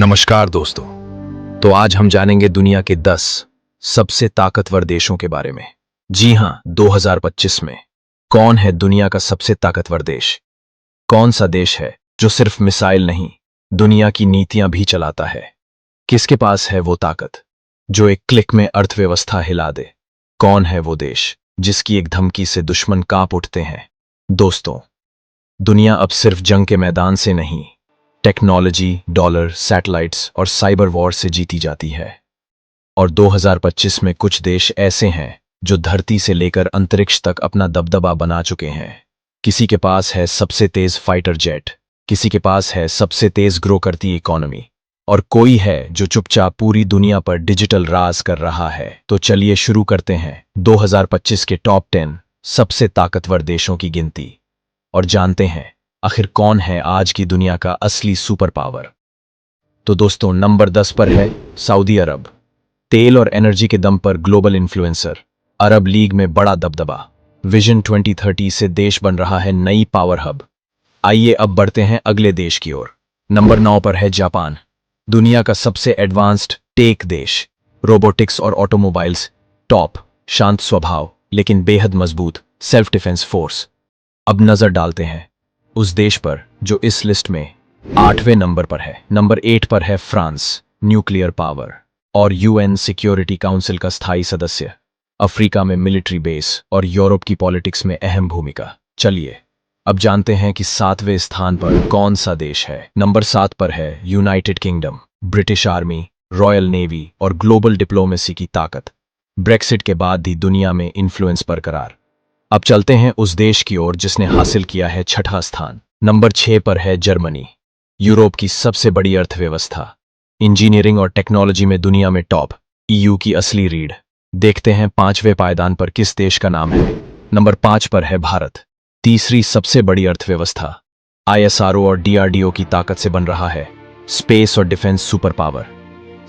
नमस्कार दोस्तों। तो आज हम जानेंगे दुनिया के 10 सबसे ताकतवर देशों के बारे में। जी हां, 2025 में कौन है दुनिया का सबसे ताकतवर देश? कौन सा देश है जो सिर्फ मिसाइल नहीं, दुनिया की नीतियां भी चलाता है? किसके पास है वो ताकत जो एक क्लिक में अर्थव्यवस्था हिला दे? कौन है वो देश जिसकी एक धमकी से दुश्मन कांप उठते हैं? दोस्तों, दुनिया अब सिर्फ जंग के मैदान से नहीं, टेक्नोलॉजी, डॉलर, सैटेलाइट्स और साइबर वॉर से जीती जाती है। और 2025 में कुछ देश ऐसे हैं जो धरती से लेकर अंतरिक्ष तक अपना दबदबा बना चुके हैं। किसी के पास है सबसे तेज फाइटर जेट, किसी के पास है सबसे तेज ग्रो करती इकोनॉमी, और कोई है जो चुपचाप पूरी दुनिया पर डिजिटल राज कर रहा है। तो चलिए शुरू करते हैं 2025 के टॉप 10 सबसे ताकतवर देशों की गिनती और जानते हैं आखिर कौन है आज की दुनिया का असली सुपर पावर। तो दोस्तों, नंबर 10 पर है सऊदी अरब। तेल और एनर्जी के दम पर ग्लोबल इन्फ्लुएंसर, अरब लीग में बड़ा दबदबा, विजन 2030 से देश बन रहा है नई पावर हब। आइए अब बढ़ते हैं अगले देश की ओर। नंबर 9 पर है जापान। दुनिया का सबसे एडवांस्ड टेक देश, रोबोटिक्स और ऑटोमोबाइल्स टॉप, शांत स्वभाव लेकिन बेहद मजबूत सेल्फ डिफेंस फोर्स। अब नजर डालते हैं उस देश पर जो इस लिस्ट में 8वें नंबर पर है। नंबर 8 पर है फ्रांस, न्यूक्लियर पावर और यूएन सिक्योरिटी काउंसिल का स्थायी सदस्य, अफ्रीका में मिलिट्री बेस और यूरोप की पॉलिटिक्स में अहम भूमिका। चलिए अब जानते हैं कि 7वें स्थान पर कौन सा देश है। नंबर 7 पर है United kingdom. British army, royal navy और ग्लोबल डिप्लोमेसी की ताकत, ब्रेक्सिट के बाद भी दुनिया में इन्फ्लुएंस बरकरार। अब चलते हैं उस देश की ओर जिसने हासिल किया है 6ठा स्थान। नंबर 6 पर है जर्मनी, यूरोप की सबसे बड़ी अर्थव्यवस्था, इंजीनियरिंग और टेक्नोलॉजी में दुनिया में टॉप, ईयू की असली रीढ़। देखते हैं 5वें पायदान पर किस देश का नाम है। नंबर 5 पर है भारत, तीसरी सबसे बड़ी अर्थव्यवस्था, आईएसआरओ और डीआरडीओ की ताकत से बन रहा है स्पेस और डिफेंस सुपर पावर,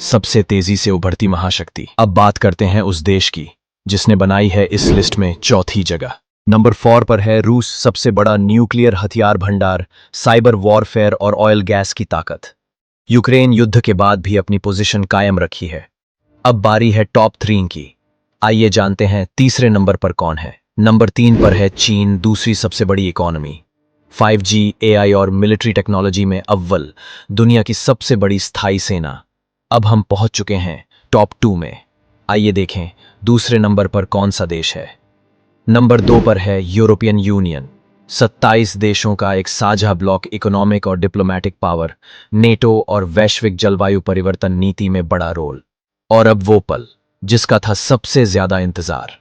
सबसे तेजी से उभरती महाशक्ति। अब बात करते हैं उस देश की जिसने बनाई है इस लिस्ट में चौथी जगह। नंबर 4 पर है रूस, सबसे बड़ा न्यूक्लियर हथियार भंडार, साइबर वॉरफेयर और ऑयल गैस की ताकत। यूक्रेन युद्ध के बाद भी अपनी पोजीशन कायम रखी है। अब बारी है टॉप 3 की। आइए जानते हैं तीसरे नंबर पर कौन है। नंबर 3 पर है चीन, दूसरी सबसे बड़ी इकोनॉमी, 5G, AI और मिलिट्री टेक्नोलॉजी में अव्वल, दुनिया की सबसे बड़ी स्थायी सेना। अब हम पहुंच चुके हैं टॉप 2 में। आइए देखें दूसरे नंबर पर कौन सा देश है। नंबर 2 पर है यूरोपियन यूनियन, 27 देशों का एक साझा ब्लॉक, इकोनॉमिक और डिप्लोमैटिक पावर, नेटो और वैश्विक जलवायु परिवर्तन नीति में बड़ा रोल। और अब वो पल जिसका था सबसे ज्यादा इंतजार।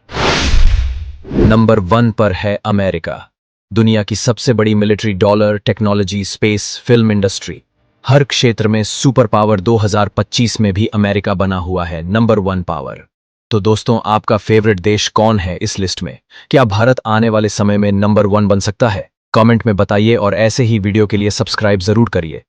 नंबर 1 पर है अमेरिका, दुनिया की सबसे बड़ी military, dollar, technology, space, film industry, हर क्षेत्र में सुपर पावर। 2025 में भी अमेरिका बना हुआ है नंबर 1 पावर। तो दोस्तों, आपका फेवरेट देश कौन है इस लिस्ट में? क्या भारत आने वाले समय में नंबर 1 बन सकता है? कमेंट में बताइए और ऐसे ही वीडियो के लिए सब्सक्राइब जरूर करिए।